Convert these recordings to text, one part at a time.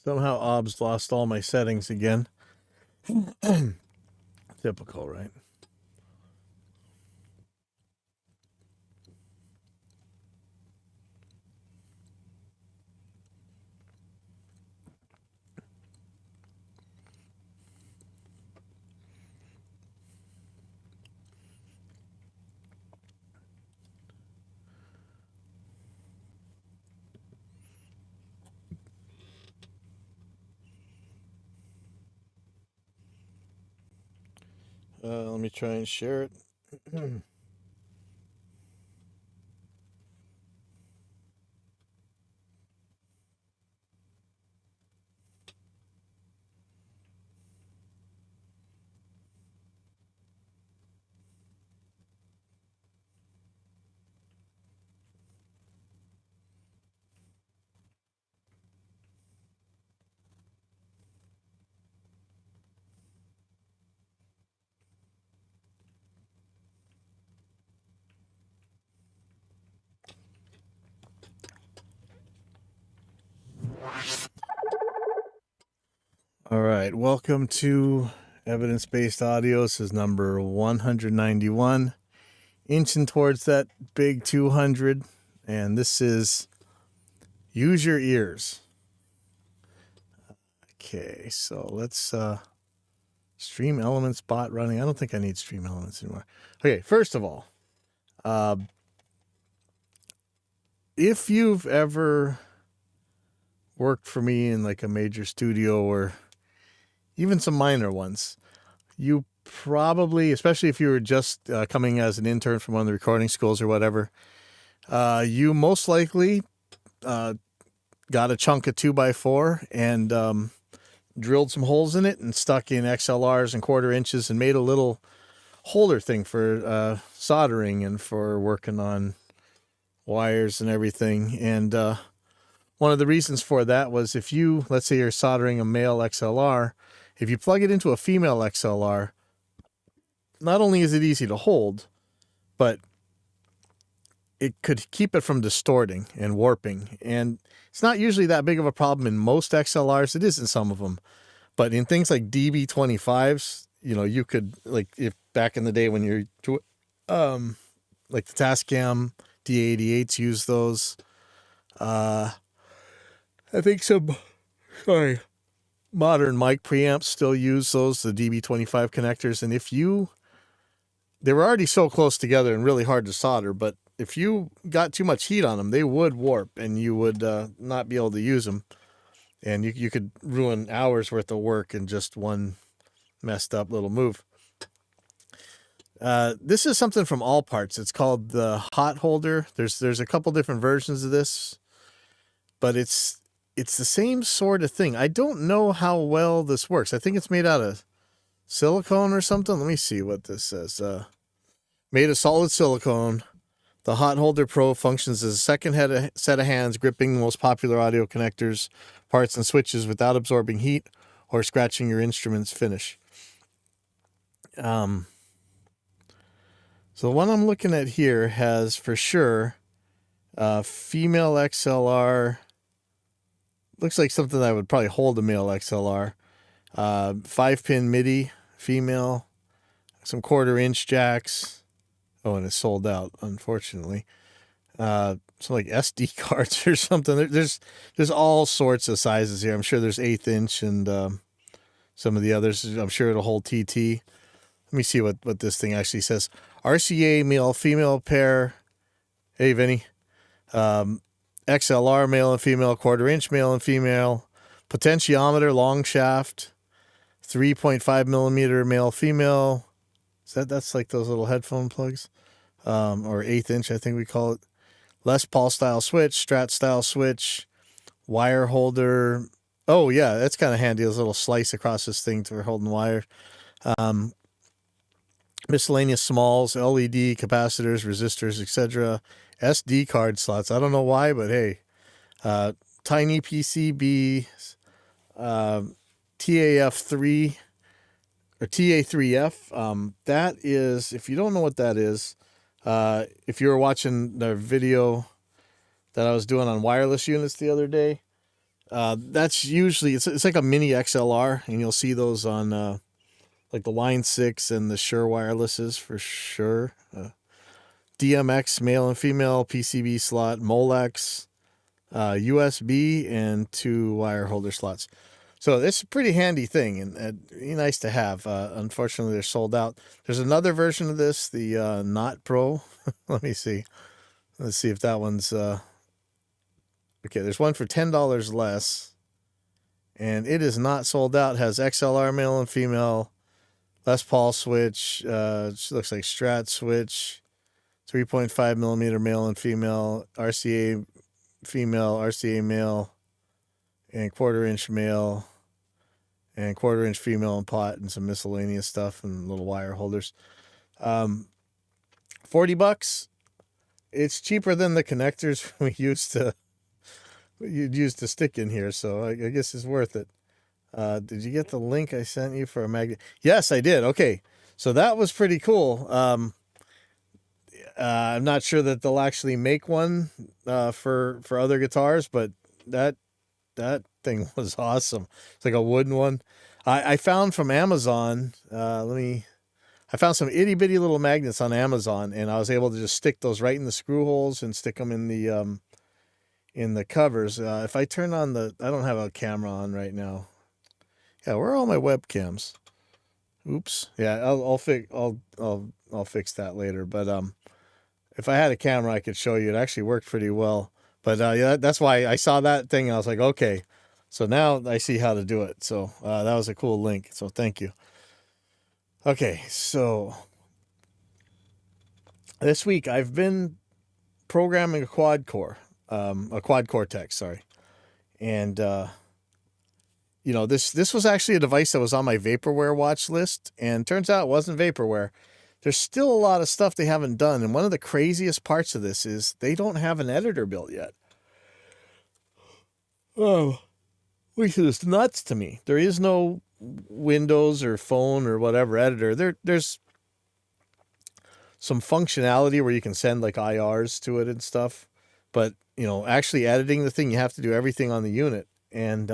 Somehow OBS lost all my settings again. Typical, right? Let me try and share it. All right, welcome to Evidence-Based Audio. This is number 191, inching towards that big 200, and this is Use Your Ears. Okay, so let's Stream Elements bot running. I don't think I need Stream Elements anymore. Okay, first of all, if you've ever worked for me in like a major studio or even some minor ones, you probably, especially if you were just coming as an intern from one of the recording schools or whatever, you most likely got a chunk of 2x4 and drilled some holes in it and stuck in XLRs and 1/4 inches and made a little holder thing for soldering and for working on wires and everything. And one of the reasons for that was if you, let's say you're soldering a male XLR, if you plug it into a female XLR, not only is it easy to hold, but it could keep it from distorting and warping. And it's not usually that big of a problem in most XLRs. It is in some of them. But in things like DB25s, you know, you could, like, if back in the day when you're, like the Tascam D88s use those. I think some, modern mic preamps still use those, the DB25 connectors. And if you, they were already so close together and really hard to solder, but if you got too much heat on them, they would warp and you would not be able to use them. And you could ruin hours worth of work in just one messed up little move. This is something from All Parts. It's called the Hot Holder. There's a couple different versions of this, but it's the same sort of thing. I don't know how well this works. I think it's made out of silicone or something. Let me see what this says. Made of solid silicone. The Hot Holder Pro functions as a second set of hands gripping the most popular audio connectors, parts, and switches without absorbing heat or scratching your instrument's finish. So the one I'm looking at here has for sure female XLR. Looks like something that would probably hold a male XLR. 5-pin MIDI, female. Some 1/4 inch jacks. Oh, and it's sold out, unfortunately. So like SD cards or something. There's all sorts of sizes here. I'm sure there's 1/8 inch and some of the others. I'm sure it'll hold TT. Let me see what this thing actually says. RCA male-female pair. Hey, Vinny. XLR male and female, 1/4 inch male and female. Potentiometer, long shaft. 3.5 millimeter male-female. That's like those little headphone plugs, or 1/8 inch, I think we call it. Les Paul style switch, Strat style switch, wire holder. Oh yeah, that's kind of handy. This little slice across this thing for holding wire. Miscellaneous smalls, LED capacitors, resistors, etc. SD card slots. I don't know why, but hey, tiny PCB, TAF3. Or TA3F. That is, if you don't know what that is, if you were watching the video that I was doing on wireless units the other day, That's usually it's like a mini XLR, and you'll see those on like the Line 6 and the Shure wirelesses for sure. DMX male and female PCB slot, Molex, USB, and 2 wire holder slots. So it's a pretty handy thing, and nice to have. Unfortunately, they're sold out. There's another version of this, the Not Pro. Let me see. Let's see if that one's okay. There's one for $10 less, and it is not sold out. It has XLR male and female, Les Paul switch. Looks like Strat switch, 3.5 millimeter male and female, RCA female, RCA male, and 1/4 inch male, and 1/4 inch female and pot, and some miscellaneous stuff and little wire holders. $40. It's cheaper than the connectors you'd used to stick in here, so I guess it's worth it. Did you get the link I sent you for a magnet? Yes, I did. Okay, so that was pretty cool. I'm not sure that they'll actually make one for other guitars, but that thing was awesome. It's like a wooden one. I found from Amazon. I found some itty bitty little magnets on Amazon, and I was able to just stick those right in the screw holes and stick them in the covers. If I turn on I don't have a camera on right now. Yeah, where are all my webcams? Oops. Yeah, I'll fix that later. But if I had a camera, I could show you. It actually worked pretty well. But yeah, that's why I saw that thing. And I was like, okay, so now I see how to do it. So that was a cool link. So thank you. Okay, so this week I've been programming a quad cortex, sorry. And this was actually a device that was on my vaporware watch list, and turns out it wasn't vaporware. There's still a lot of stuff they haven't done, and one of the craziest parts of this is they don't have an editor built yet. Oh, which is nuts to me. There is no Windows or phone or whatever editor. There's some functionality where you can send like IRs to it and stuff, but actually editing the thing, you have to do everything on the unit. And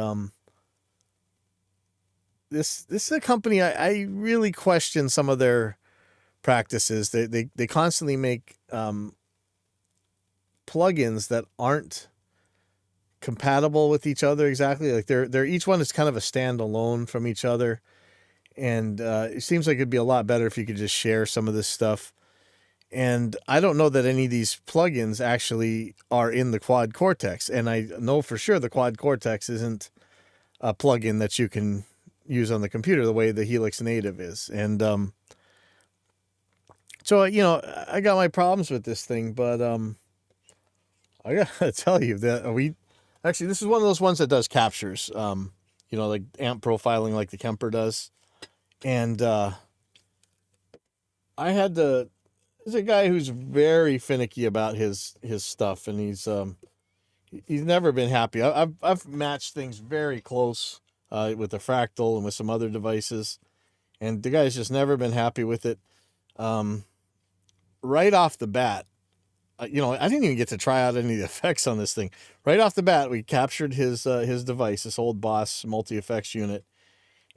this is a company I really question some of their practices. They constantly make plugins that aren't compatible with each other exactly. Like they're each one is kind of a standalone from each other, and it seems like it'd be a lot better if you could just share some of this stuff. And I don't know that any of these plugins actually are in the Quad Cortex, and I know for sure the Quad Cortex isn't a plugin that you can use on the computer the way the Helix Native is. And so I got my problems with this thing, but I gotta tell you that this is one of those ones that does captures, like amp profiling like the Kemper does. And there's a guy who's very finicky about his stuff, and he's never been happy. I've matched things very close with the Fractal and with some other devices, and the guy's just never been happy with it. Right off the bat, I didn't even get to try out any of the effects on this thing. Right off the bat, we captured his device, this old Boss multi-effects unit,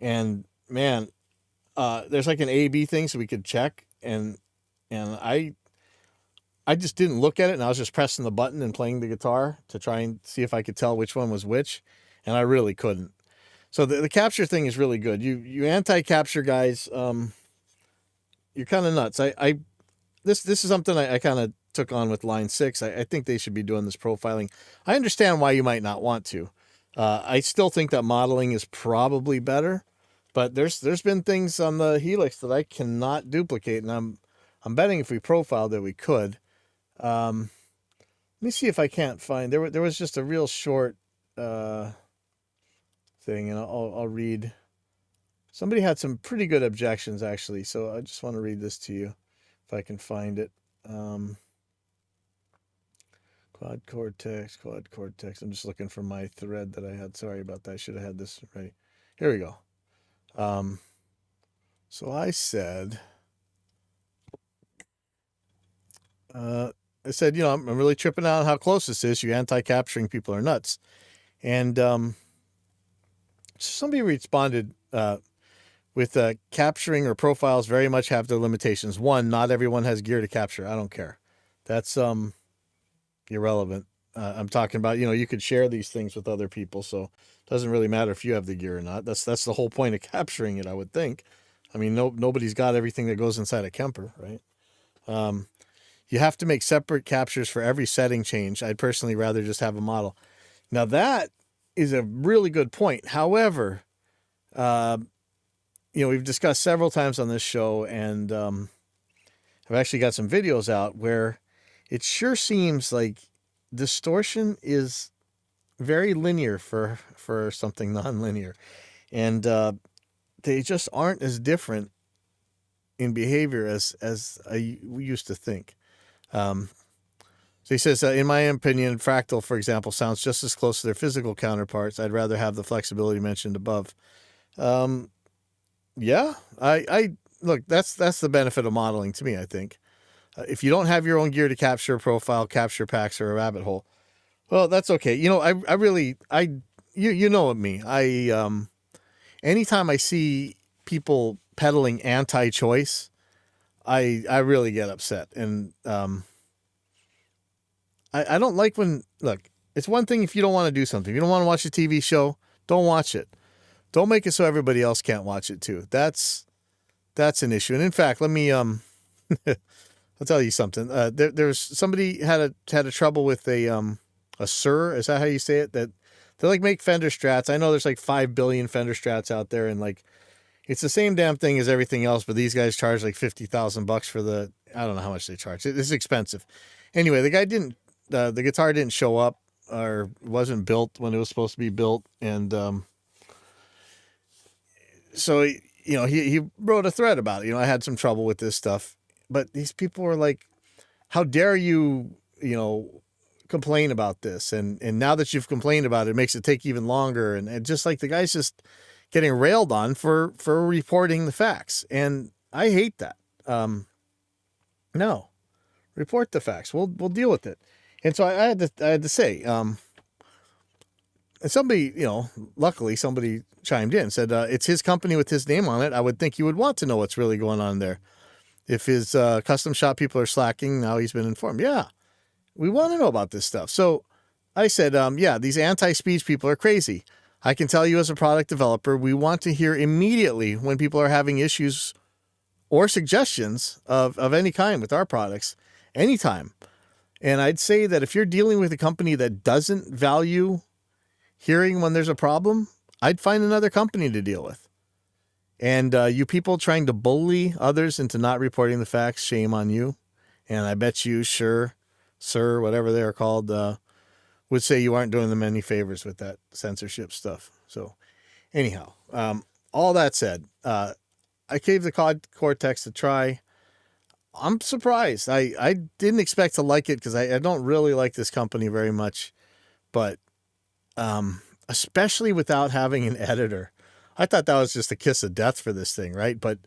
and man, there's like an A/B thing so we could check, and I just didn't look at it, and I was just pressing the button and playing the guitar to try and see if I could tell which one was which, and I really couldn't. So the capture thing is really good. You anti-capture guys, you're kind of nuts. This is something I kind of took on with Line 6. I think they should be doing this profiling. I understand why you might not want to. I still think that modeling is probably better, but there's been things on the Helix that I cannot duplicate, and I'm betting if we profiled it, we could. Let me see if I can't find. There was just a real short thing, and I'll read. Somebody had some pretty good objections actually, so I just want to read this to you if I can find it. Quad Cortex. I'm just looking for my thread that I had. Sorry about that. I should have had this ready. Here we go. So I said, I'm really tripping out on how close this is. You anti-capturing people are nuts. And somebody responded with capturing or profiles very much have their limitations. One, not everyone has gear to capture. I don't care. That's irrelevant. I'm talking about, you could share these things with other people, so it doesn't really matter if you have the gear or not. That's the whole point of capturing it, I would think. I mean, nobody's got everything that goes inside a Kemper, right? You have to make separate captures for every setting change. I'd personally rather just have a model. Now that is a really good point. However, we've discussed several times on this show, and I've actually got some videos out where it sure seems like distortion is very linear for something nonlinear, and they just aren't as different in behavior as we used to think. So he says, in my opinion, Fractal, for example, sounds just as close to their physical counterparts. I'd rather have the flexibility mentioned above. Yeah, I look, that's the benefit of modeling to me, I think. If you don't have your own gear to capture a profile, capture packs, or a rabbit hole, well, that's okay. You know me. Anytime I see people peddling anti-choice, I really get upset. And I don't like when, look, it's one thing if you don't want to do something. If you don't want to watch a TV show, don't watch it. Don't make it so everybody else can't watch it too. That's an issue. And in fact, let me I'll tell you something. There's somebody had a trouble with a Sir. Is that how you say it? That they like make Fender Strats. I know there's like 5 billion Fender Strats out there, and like it's the same damn thing as everything else, but these guys charge like $50,000 for the. I don't know how much they charge. It's expensive. Anyway, the guy didn't. The guitar didn't show up or wasn't built when it was supposed to be built, and so he wrote a thread about it. I had some trouble with this stuff, but these people were like, "How dare you, complain about this?" And now that you've complained about it, it makes it take even longer. And just like the guy's just getting railed on for reporting the facts, and I hate that. No, report the facts. We'll deal with it. And so I had to say, and somebody, luckily somebody chimed in, said, it's his company with his name on it. I would think you would want to know what's really going on there. If his custom shop people are slacking, now he's been informed. Yeah, we want to know about this stuff. So I said, yeah, these anti-speech people are crazy. I can tell you as a product developer, we want to hear immediately when people are having issues or suggestions of any kind with our products, anytime. And I'd say that if you're dealing with a company that doesn't value hearing when there's a problem, I'd find another company to deal with. And you people trying to bully others into not reporting the facts, shame on you. And I bet you, sir, whatever they're called, would say you aren't doing them any favors with that censorship stuff. So anyhow, all that said, I gave the Quad Cortex a try. I'm surprised. I didn't expect to like it because I don't really like this company very much. But especially without having an editor. I thought that was just a kiss of death for this thing, right? But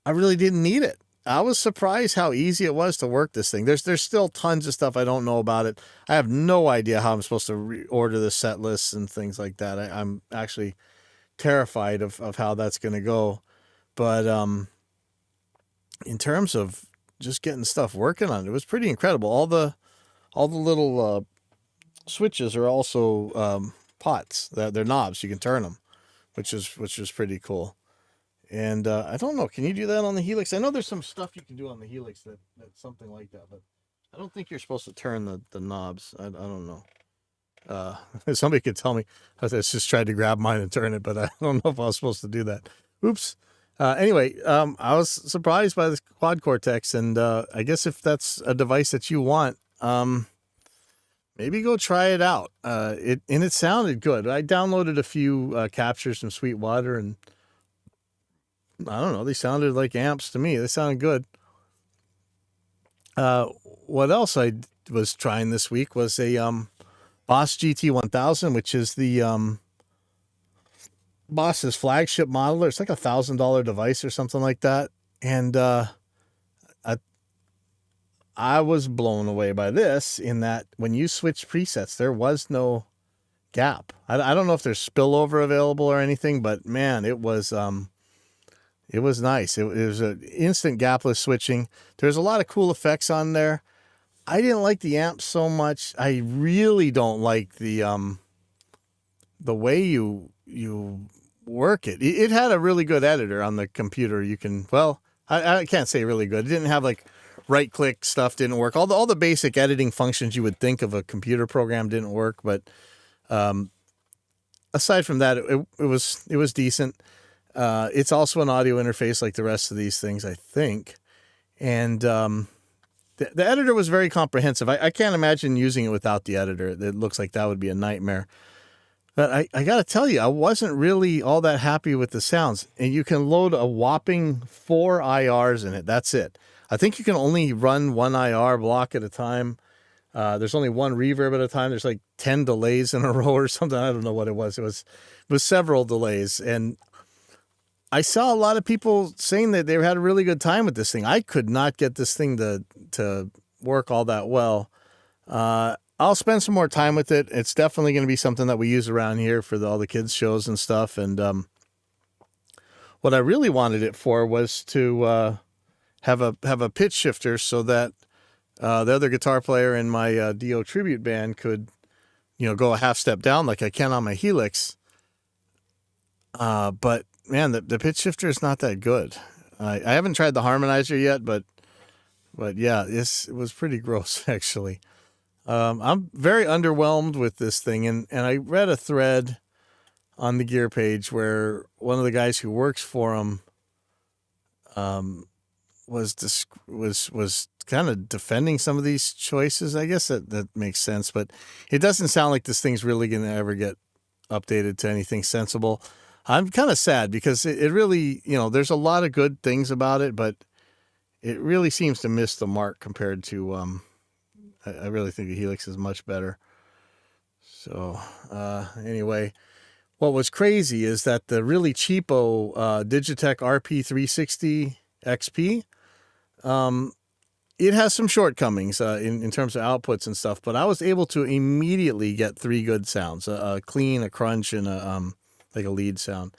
I really didn't need it. I was surprised how easy it was to work this thing. There's still tons of stuff I don't know about it. I have no idea how I'm supposed to reorder the set lists and things like that. I'm actually terrified of how that's going to go. But in terms of just getting stuff working on it, it was pretty incredible. All the little switches are also pots. They're knobs. You can turn them, which was pretty cool. And I don't know. Can you do that on the Helix? I know there's some stuff you can do on the Helix that's something like that, but I don't think you're supposed to turn the knobs. I don't know. Somebody could tell me. I just tried to grab mine and turn it, but I don't know if I was supposed to do that. Oops. Anyway, I was surprised by this Quad Cortex, and I guess if that's a device that you want, maybe go try it out. It sounded good. I downloaded a few captures from Sweetwater, and I don't know, they sounded like amps to me. They sounded good. What else I was trying this week was a Boss GT1000, which is the Boss's flagship modeler. It's like $1,000 device or something like that. And I was blown away by this in that when you switch presets, there was no gap. I don't know if there's spillover available or anything, but man, it was nice. It was an instant gapless switching. There's a lot of cool effects on there. I didn't like the amp so much. I really don't like the way you work it. It had a really good editor on the computer. You can, well, I can't say really good. It didn't have like right click stuff didn't work. All the basic editing functions you would think of a computer program didn't work. But aside from that, it was decent. It's also an audio interface like the rest of these things, I think. And the editor was very comprehensive. I can't imagine using it without the editor. It looks like that would be a nightmare. But I got to tell you, I wasn't really all that happy with the sounds. And you can load a whopping 4 IRs in it. That's it. I think you can only run 1 IR block at a time. There's only 1 reverb at a time. There's like 10 delays in a row or something. I don't know what it was. It was several delays. And I saw a lot of people saying that they had a really good time with this thing. I could not get this thing to work all that well. I'll spend some more time with it. It's definitely going to be something that we use around here for all the kids shows and stuff. And what I really wanted it for was to have a pitch shifter so that the other guitar player in my Dio tribute band could, go a half step down like I can on my Helix. But man, the pitch shifter is not that good. I haven't tried the harmonizer yet, but yeah, it was pretty gross actually. I'm very underwhelmed with this thing, and I read a thread on the Gear page where one of the guys who works for him was kind of defending some of these choices. I guess that makes sense, but it doesn't sound like this thing's really going to ever get updated to anything sensible. I'm kind of sad because it really, there's a lot of good things about it, but it really seems to miss the mark compared to, I really think the Helix is much better. So, anyway, what was crazy is that the really cheapo, Digitech RP360 XP, it has some shortcomings, in terms of outputs and stuff, but I was able to immediately get 3 good sounds, a clean, a crunch, and like a lead sound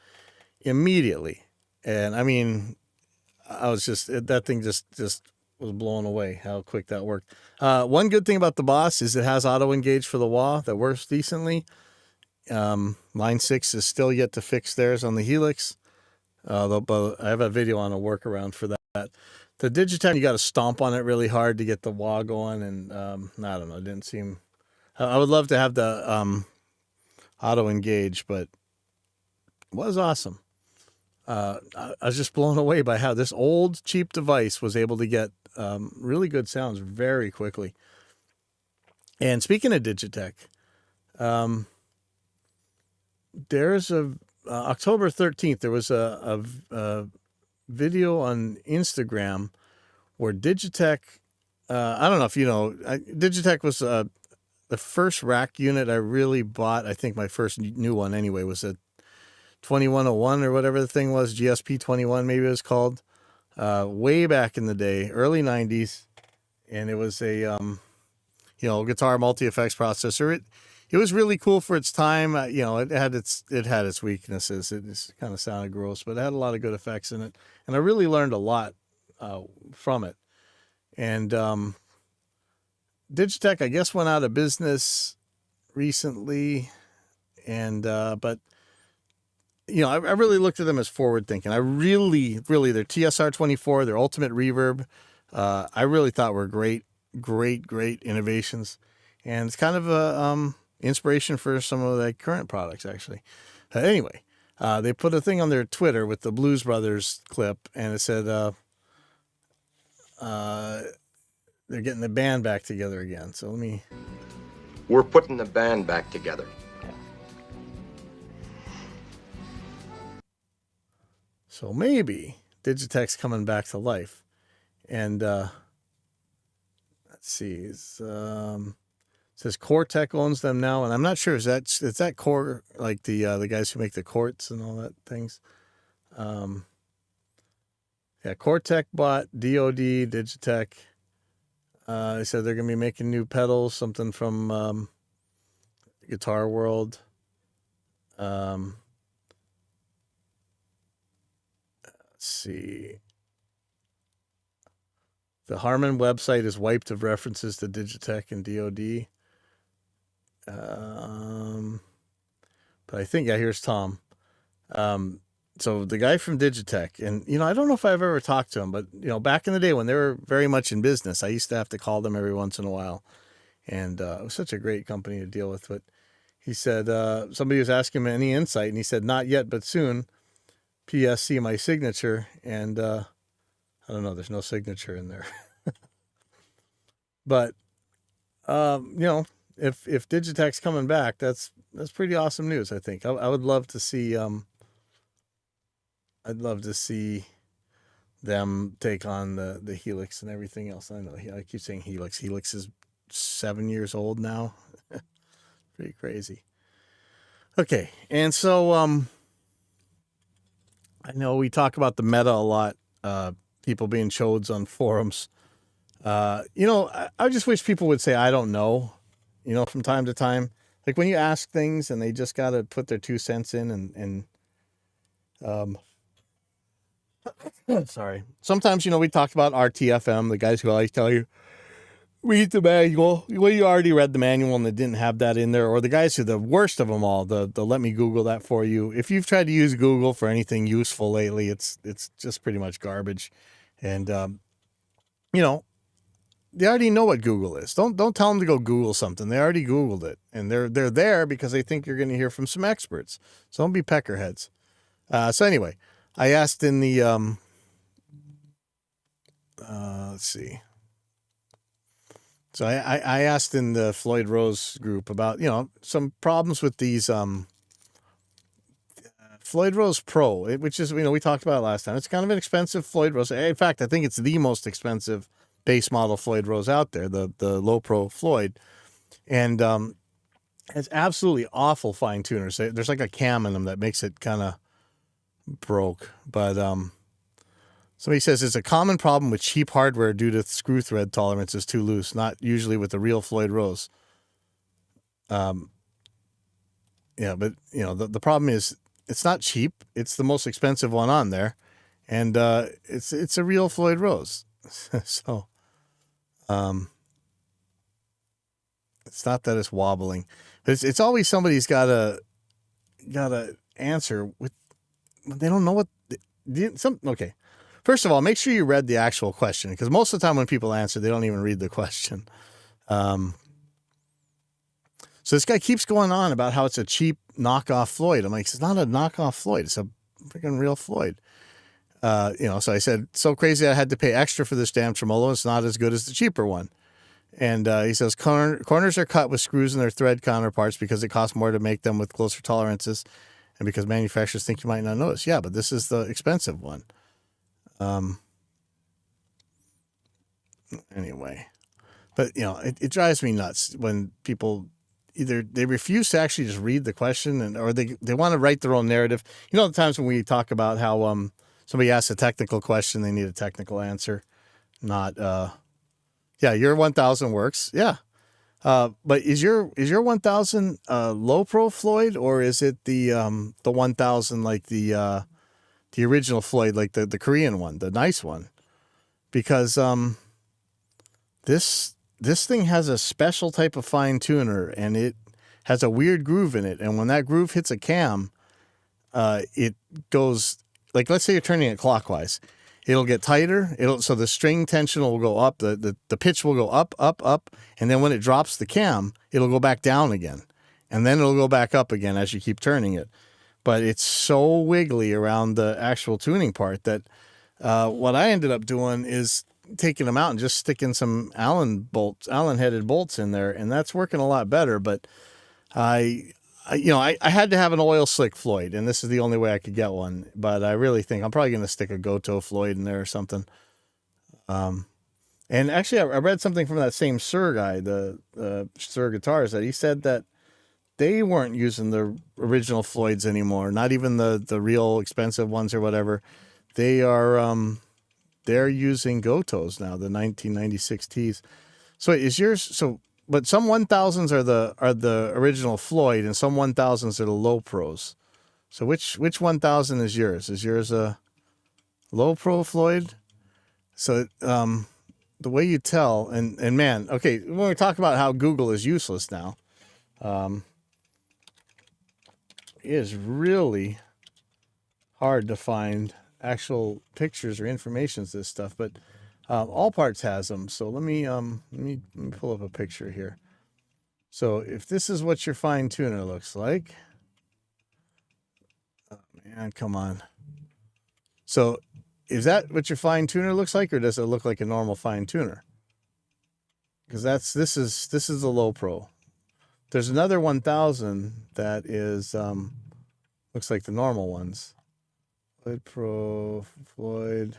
immediately. And I mean, I was that thing just was blown away how quick that worked. One good thing about the Boss is it has auto engage for the wah that works decently. Line 6 is still yet to fix theirs on the Helix. But I have a video on a workaround for that. The Digitech, you got to stomp on it really hard to get the wah going. And I don't know, it didn't seem, I would love to have the auto engage, but it was awesome. I was just blown away by how this old cheap device was able to get really good sounds very quickly. And speaking of Digitech, there's October 13th, there was a video on Instagram where Digitech, I don't know if you know, Digitech was the first rack unit I really bought. I think my first new one anyway was a 2101 or whatever the thing was, GSP 21 maybe it was called, way back in the day, early 90s. And it was a guitar multi-effects processor. It was really cool for its time. It had its weaknesses. It just kind of sounded gross, but it had a lot of good effects in it, and I really learned a lot from it. And Digitech, I guess, went out of business recently, and but I really looked at them as forward thinking. I really, their TSR 24, their Ultimate Reverb, I really thought were great innovations, and it's kind of a inspiration for some of the current products, actually. Anyway, they put a thing on their Twitter with the Blues Brothers clip, and it said they're getting the band back together again. So We're putting the band back together. So maybe Digitech's coming back to life. And let's see, it says Cortec owns them now, and I'm not sure is that Core, like the guys who make the Quartz and all that things. Cortec bought DOD, Digitech. They said they're gonna be making new pedals, something from Guitar World. Let's see. The Harman website is wiped of references to Digitech and DoD. But I think, yeah, here's Tom. So the guy from Digitech, and, I don't know if I've ever talked to him, but, back in the day when they were very much in business, I used to have to call them every once in a while. And it was such a great company to deal with. But he said, somebody was asking him any insight, and he said, not yet, but soon. P.S. See my signature. And I don't know, there's no signature in there. But, if Digitech's coming back, that's pretty awesome news, I think. I would love to see, I'd love to see them take on the Helix and everything else. I know I keep saying Helix. Helix is 7 years old now. Pretty crazy. Okay. And so, I know we talk about the meta a lot, people being chodes on forums. I just wish people would say, I don't know, from time to time. Like when you ask things and they just got to put their 2 cents in sorry. Sometimes, we talked about RTFM, the guys who always tell you, read the manual. Well, you already read the manual and they didn't have that in there. Or the guys who the worst of them all, the let me Google that for you. If you've tried to use Google for anything useful lately, it's just pretty much garbage. And, they already know what Google is. Don't tell them to go Google something. They already Googled it, and they're there because they think you're going to hear from some experts. So don't be peckerheads. So anyway, I asked in the let's see. So I asked in the Floyd Rose group about some problems with these Floyd Rose Pro, which is we talked about it last time. It's kind of an expensive Floyd Rose. In fact, I think it's the most expensive base model Floyd Rose out there, the low pro Floyd, and it's absolutely awful fine tuners. There's like a cam in them that makes it kind of broke. But somebody says it's a common problem with cheap hardware due to screw thread tolerance is too loose, not usually with the real Floyd Rose. Yeah, but the problem is it's not cheap. It's the most expensive one on there, and it's a real Floyd Rose. So. It's not that it's wobbling. It's always somebody's gotta answer with. They don't know what. Okay. First of all, make sure you read the actual question, because most of the time when people answer, they don't even read the question. So this guy keeps going on about how it's a cheap knockoff Floyd. I'm like, it's not a knockoff Floyd. It's a freaking real Floyd. So I said, so crazy I had to pay extra for this damn tremolo. It's not as good as the cheaper one. And he says, corners are cut with screws in their thread counterparts because it costs more to make them with closer tolerances and because manufacturers think you might not notice. Yeah, but this is the expensive one. Anyway, but, it drives me nuts when people either they refuse to actually just read the question or they want to write their own narrative. The times when we talk about how somebody asks a technical question, they need a technical answer, not, yeah, your 1000 works. Yeah. But is your 1000 low pro Floyd, or is it the 1000 like the original Floyd, like the Korean one, the nice one? Because this thing has a special type of fine tuner, and it has a weird groove in it. And when that groove hits a cam, it goes, like, let's say you're turning it clockwise. It'll get tighter. So the string tension will go up. The pitch will go up, up, up. And then when it drops the cam, it'll go back down again. And then it'll go back up again as you keep turning it. But it's so wiggly around the actual tuning part that what I ended up doing is taking them out and just sticking some Allen headed bolts in there. And that's working a lot better. But I had to have an oil slick Floyd, and this is the only way I could get one. But I really think I'm probably going to stick a Goto Floyd in there or something. And actually, I read something from that same Sir guy, the Sir Guitars, that he said that they weren't using the original Floyds anymore, not even the real expensive ones or whatever. They're using Gotos now, the 1996 Ts. So is yours? So but some 1000s are the original Floyd, and some 1000s are the low pros. So which 1000 is yours? Is yours a low pro Floyd? So the way you tell, and man, okay, when we talk about how Google is useless now, it is really hard to find actual pictures or information of this stuff, but All Parts has them. So let me pull up a picture here. So if this is what your fine tuner looks like, oh man, come on. So is that what your fine tuner looks like, or does it look like a normal fine tuner? Because this is the low pro. There's another 1000 that is looks like the normal ones. Floyd Pro, Floyd.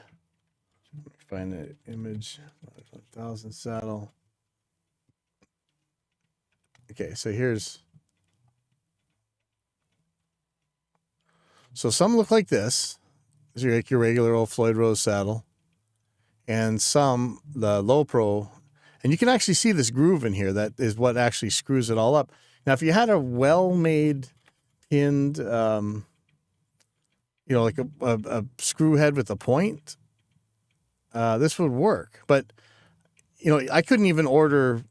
Find an image. 1000 saddle. Okay, so here's. So some look like this. These are like your regular old Floyd Rose saddle. And some, the low pro, and you can actually see this groove in here. That is what actually screws it all up. Now, if you had a well-made pinned, like a screw head with a point, this would work. But, I couldn't even order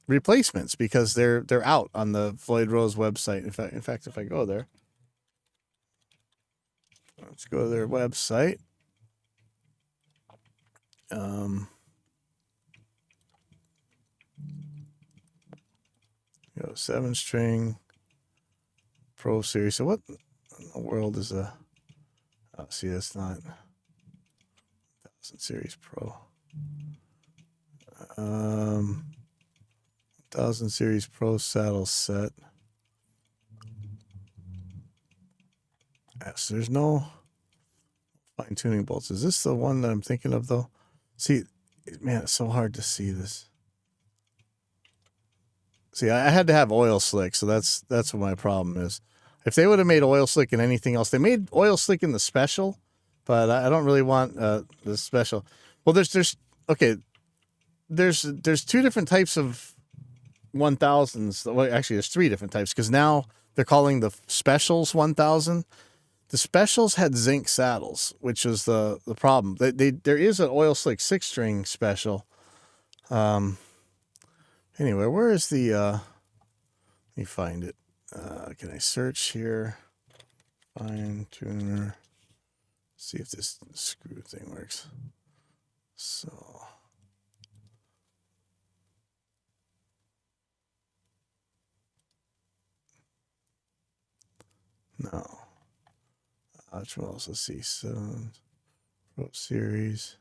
replacements because they're out on the Floyd Rose website. In fact, if I go there, let's go to their website. 7-string Pro Series. So what in the world is a? Oh, see, that's not 1000 Series Pro. 1000 Series Pro saddle set. So there's no fine tuning bolts. Is this the one that I'm thinking of though? See, man, it's so hard to see this. See, I had to have oil slick, so that's what my problem is. If they would have made oil slick in anything else, they made oil slick in the special, but I don't really want the special. Well, there's two different types of 1000s. Well, actually, there's three different types because now they're calling the specials 1000. The specials had zinc saddles, which was the problem. There is an oil slick 6-string special. Anyway, where is the, let me find it. Can I search here? Fine tuner. See if this screw thing works. So. No. Which one else? Let's see. So, Pro Series.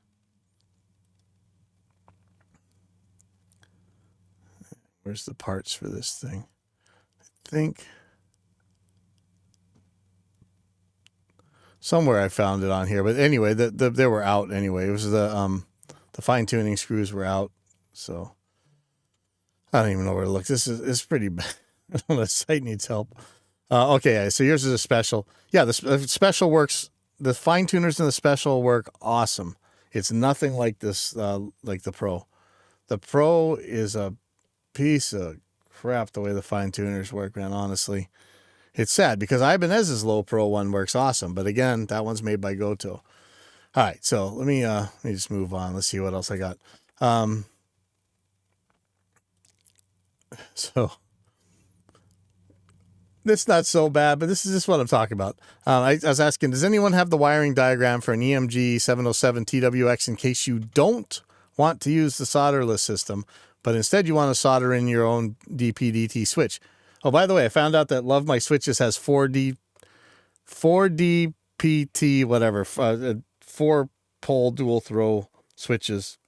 Where's the parts for this thing? I think somewhere I found it on here, but anyway, they were out anyway. It was the fine tuning screws were out, so I don't even know where to look. It's pretty bad. The site needs help. Okay, so yours is a special. Yeah, the special works. The fine tuners in the special work awesome. It's nothing like this, like the Pro. The Pro is a piece of crap the way the fine tuners work, man. Honestly, it's sad because Ibanez's low pro one works awesome, but again, that one's made by Goto. All right, so let me just move on. Let's see what else I got. So this is not so bad, but this is just what I'm talking about. I was asking, does anyone have the wiring diagram for an EMG 707 TWX in case you don't want to use the solderless system, but instead you want to solder in your own DP-DT switch? Oh, by the way, I found out that Love My Switches has 4DPT, whatever, 4-pole dual throw switches,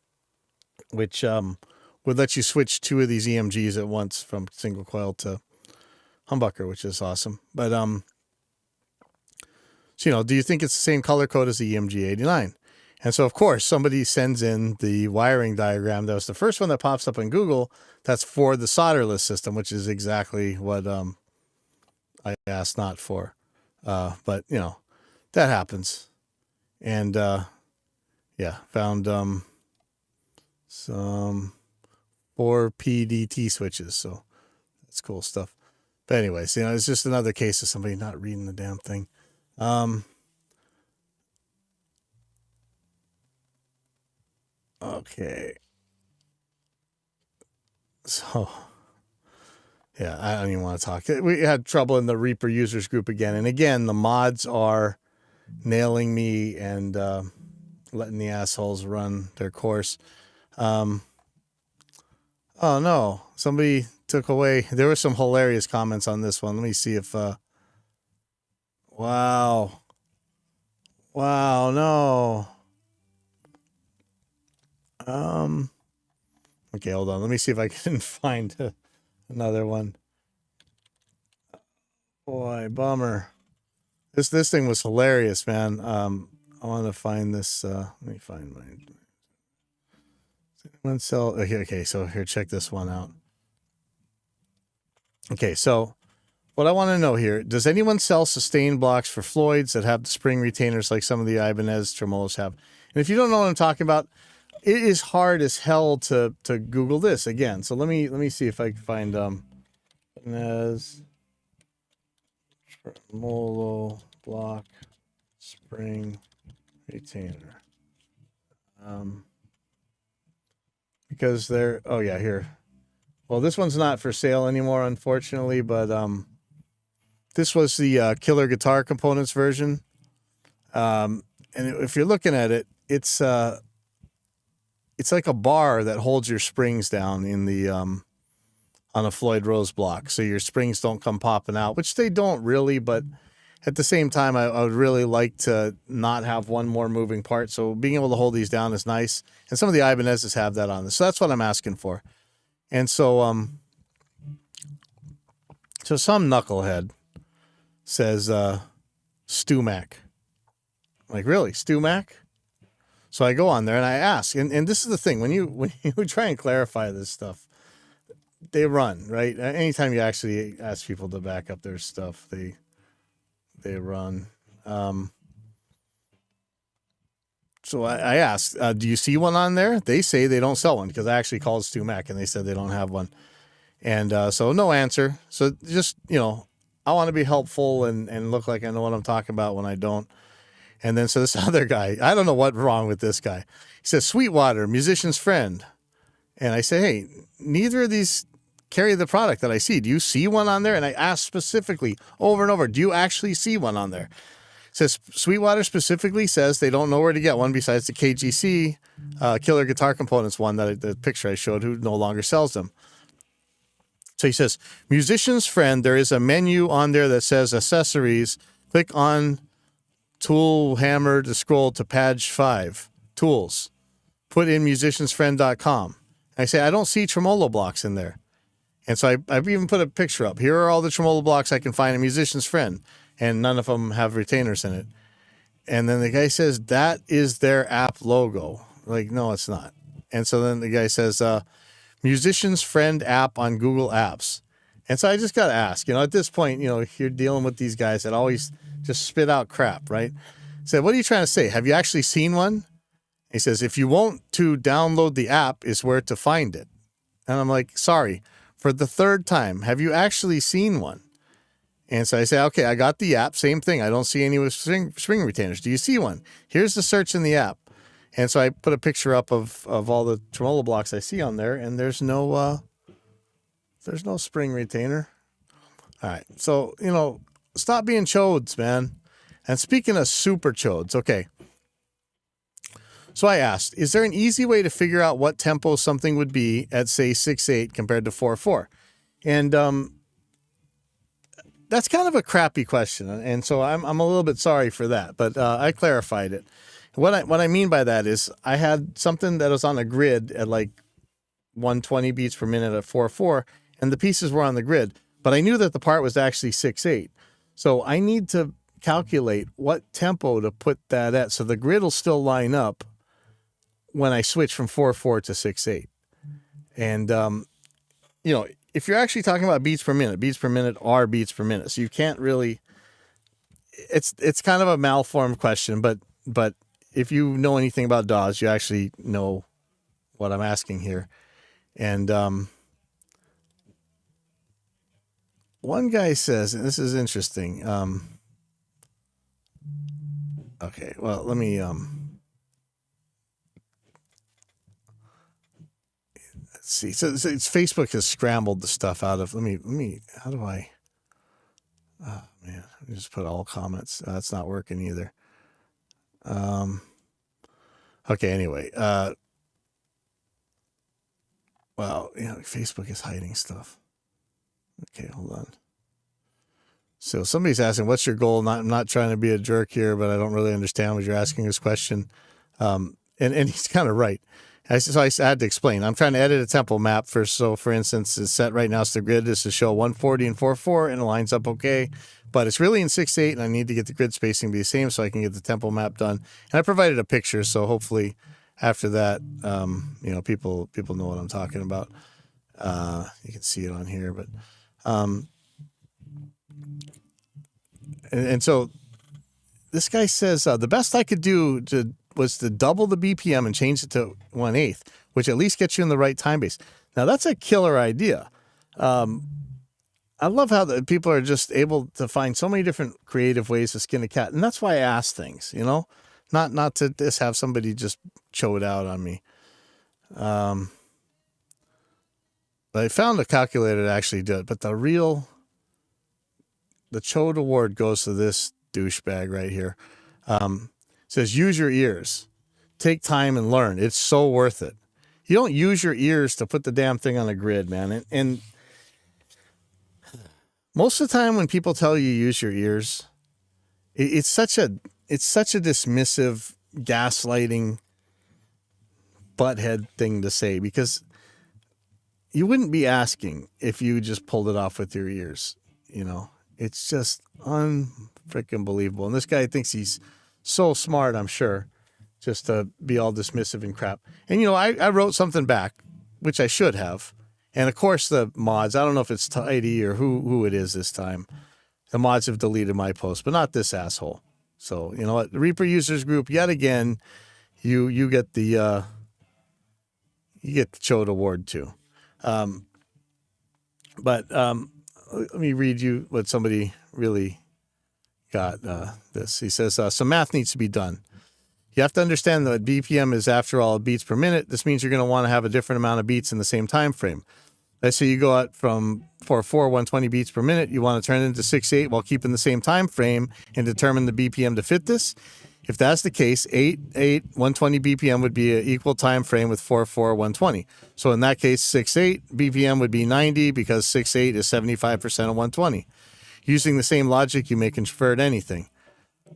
which would let you switch 2 of these EMGs at once from single coil to humbucker, which is awesome. But so, do you think it's the same color code as the EMG 89? And so, of course, somebody sends in the wiring diagram. That was the first one that pops up in Google. That's for the solderless system, which is exactly what I asked not for. But, that happens. And, found some 4 PDT switches. So that's cool stuff. But anyways, it's just another case of somebody not reading the damn thing. Okay. So, yeah, I don't even want to talk. We had trouble in the Reaper users group again. And again, the mods are nailing me and letting the assholes run their course. Oh, no. Somebody took away. There were some hilarious comments on this one. Let me see if... Wow. Wow, no. Okay, hold on. Let me see if I can find another one. Boy, bummer. This thing was hilarious, man. I want to find this. Let me find mine. Does anyone sell? Okay, so here, check this one out. Okay, so what I want to know here, does anyone sell sustain blocks for Floyds that have the spring retainers like some of the Ibanez tremolos have? And if you don't know what I'm talking about, it is hard as hell to Google this again. So let me see if I can find Ibanez tremolo block spring retainer. Because they're, oh yeah, here. Well, this one's not for sale anymore, unfortunately, but this was the Killer Guitar Components version. And if you're looking at it, it's like a bar that holds your springs down in the on a Floyd Rose block, so your springs don't come popping out, which they don't really. But at the same time, I would really like to not have one more moving part. So being able to hold these down is nice, and some of the Ibanez's have that on this. So that's what I'm asking for. And so so some knucklehead says StewMac. I'm like, really, StewMac? So I go on there and I ask, and this is the thing, when you try and clarify this stuff, they run, right? Anytime you actually ask people to back up their stuff, they run. So I asked, do you see one on there? They say they don't sell one, because I actually called StewMac and they said they don't have one. And so no answer. So just, I want to be helpful and look like I know what I'm talking about when I don't. And then so this other guy, I don't know what's wrong with this guy. He says, Sweetwater, musician's friend. And I say, hey, neither of these carry the product that I see. Do you see one on there? And I asked specifically over and over, do you actually see one on there? It says Sweetwater specifically says they don't know where to get one besides the KGC Killer Guitar Components one, that the picture I showed, who no longer sells them. So he says, musician's friend, there is a menu on there that says accessories. Click on tool hammer to scroll to page 5, tools. Put in musiciansfriend.com. I say, I don't see tremolo blocks in there. And so I've even put a picture up. Here are all the tremolo blocks I can find in Musician's Friend, and none of them have retainers in it. And then the guy says, that is their app logo. Like, no, it's not. And so then the guy says, Musician's Friend app on Google Apps. And so I just got to ask, at this point, you're dealing with these guys that always just spit out crap, right? I said, what are you trying to say? Have you actually seen one? He says, if you want to download the app is where to find it. And I'm like, sorry, for the third time, have you actually seen one? And so I say, okay, I got the app, same thing. I don't see any with spring retainers. Do you see one? Here's the search in the app. And so I put a picture up of all the tremolo blocks I see on there, and there's no spring retainer. All right. So, stop being chodes, man. And speaking of super chodes, okay. So I asked, is there an easy way to figure out what tempo something would be at, say, 6/8 compared to 4/4? And that's kind of a crappy question. And so I'm a little bit sorry for that, but I clarified it. What I mean by that is I had something that was on a grid at like 120 beats per minute at 4/4, and the pieces were on the grid, but I knew that the part was actually 6/8. So I need to calculate what tempo to put that at, so the grid will still line up when I switch from 4/4 to 6/8. And, if you're actually talking about beats per minute are beats per minute. So you can't really, it's kind of a malformed question, but if you know anything about DAWs, you actually know what I'm asking here. And one guy says, and this is interesting. Okay, well, let me let's see. So it's Facebook has scrambled the stuff out of. Let me. How do I? Oh man, I just put all comments. That's not working either. Okay. Anyway. Well, Facebook is hiding stuff. Okay, hold on. So somebody's asking, "What's your goal?" I'm not trying to be a jerk here, but I don't really understand what you're asking this question. And he's kind of right. So I had to explain. I'm trying to edit a tempo map first. So, for instance, it's set right now. So the grid is to show 140 and 4/4, and it lines up okay. But it's really in 6/8, and I need to get the grid spacing to be the same so I can get the tempo map done. And I provided a picture, so hopefully after that, people know what I'm talking about. You can see it on here, but and so this guy says the best I could do was to double the BPM and change it to 1/8, which at least gets you in the right time base. Now that's a killer idea. I love how people are just able to find so many different creative ways to skin a cat, and that's why I ask things. Not to just have somebody just show it out on me. But I found a calculator to actually do it. But the Chode Award goes to this douchebag right here. It says, use your ears. Take time and learn. It's so worth it. You don't use your ears to put the damn thing on a grid, man. And most of the time when people tell you use your ears, it's such a dismissive, gaslighting, butthead thing to say, because you wouldn't be asking if you just pulled it off with your ears. It's just unfreaking believable. And this guy thinks he's so smart, I'm sure, just to be all dismissive and crap. And, I wrote something back, which I should have. And, of course, the mods, I don't know if it's Tidy or who it is this time. The mods have deleted my post, but not this asshole. So, you know what? The Reaper Users Group, yet again, you get the Chode Award, too. But let me read you what somebody really got this. He says, some math needs to be done. You have to understand that BPM is, after all, beats per minute. This means you're going to want to have a different amount of beats in the same time frame. Let's say you go out from 4/4, 120 beats per minute. You want to turn it into 6/8 while keeping the same time frame and determine the BPM to fit this. If that's the case, 8/8, 120 BPM would be an equal time frame with 4/4, 120. So in that case, 6/8 BPM would be 90 because 6/8 is 75% of 120. Using the same logic, you may convert anything.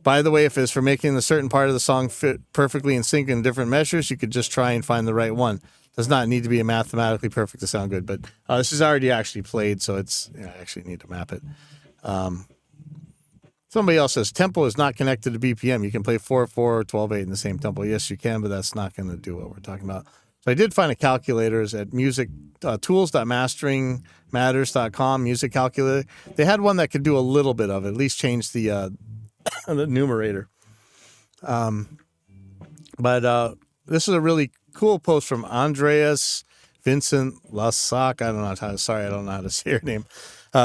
By the way, if it's for making a certain part of the song fit perfectly in sync in different measures, you could just try and find the right one. Does not need to be mathematically perfect to sound good, but this is already actually played, so I actually need to map it. Somebody else says, tempo is not connected to BPM. You can play 4/4 or 12/8 in the same tempo. Yes, you can, but that's not going to do what we're talking about. So I did find a calculator at tools.masteringmatters.com, music calculator. They had one that could do a little bit of it, at least change the numerator. But this is a really cool post from Andreas Vincent Lasak. I don't know how to say your name.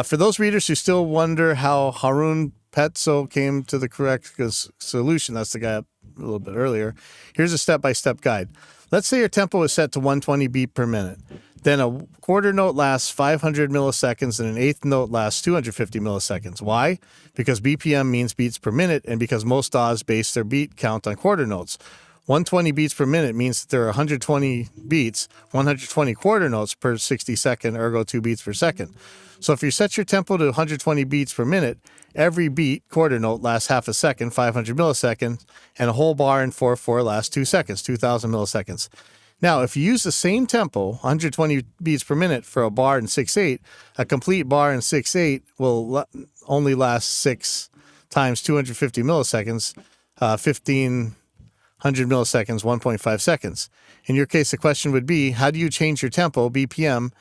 For those readers who still wonder how Harun Petzo came to the correct solution, that's the guy up a little bit earlier. Here's a step-by-step guide. Let's say your tempo is set to 120 beat per minute. Then a quarter note lasts 500 milliseconds and an eighth note lasts 250 milliseconds. Why? Because BPM means beats per minute, and because most DAWs base their beat count on quarter notes. 120 beats per minute means that there are 120 beats, 120 quarter notes per 60 second, ergo 2 beats per second. So if you set your tempo to 120 beats per minute, every beat, quarter note, lasts half a second, 500 milliseconds, and a whole bar in 4/4 lasts 2 seconds, 2,000 milliseconds. Now, if you use the same tempo, 120 beats per minute, for a bar in 6/8, a complete bar in 6/8 will only last 6 times 250 milliseconds, 1,500 milliseconds, 1.5 seconds. In your case, the question would be, how do you change your tempo, BPM,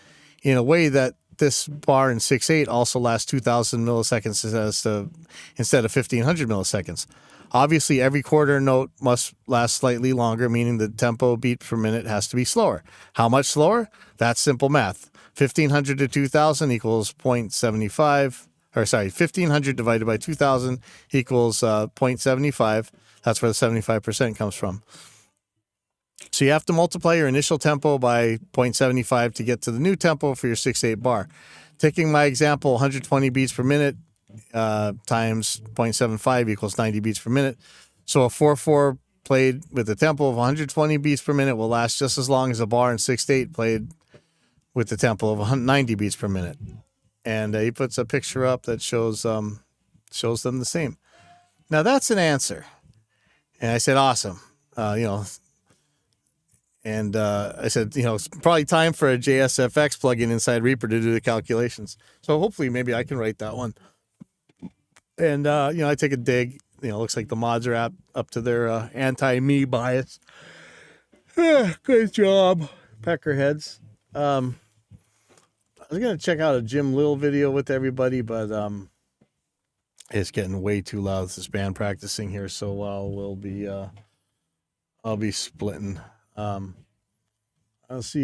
in a way that this bar in 6/8 also lasts 2,000 milliseconds instead of 1,500 milliseconds. Obviously, every quarter note must last slightly longer, meaning the tempo beat per minute has to be slower. How much slower? That's simple math. 1,500 to 2,000 equals 0.75. 1,500 divided by 2,000 equals 0.75. That's where the 75% comes from. So you have to multiply your initial tempo by 0.75 to get to the new tempo for your 6/8 bar. Taking my example, 120 beats per minute times 0.75 equals 90 beats per minute. So a 4/4 played with a tempo of 120 beats per minute will last just as long as a bar in 6/8 played with the tempo of 90 beats per minute. And he puts a picture up that shows them the same. Now that's an answer. And I said, awesome. And I said, it's probably time for a JSFX plugin inside Reaper to do the calculations. So hopefully maybe I can write that one. And, I take a dig. Looks like the mods are up to their anti-me bias. Great job, Peckerheads. I was going to check out a Jim Lill video with everybody, but it's getting way too loud with this band practicing here. So I'll be splitting. I'll see you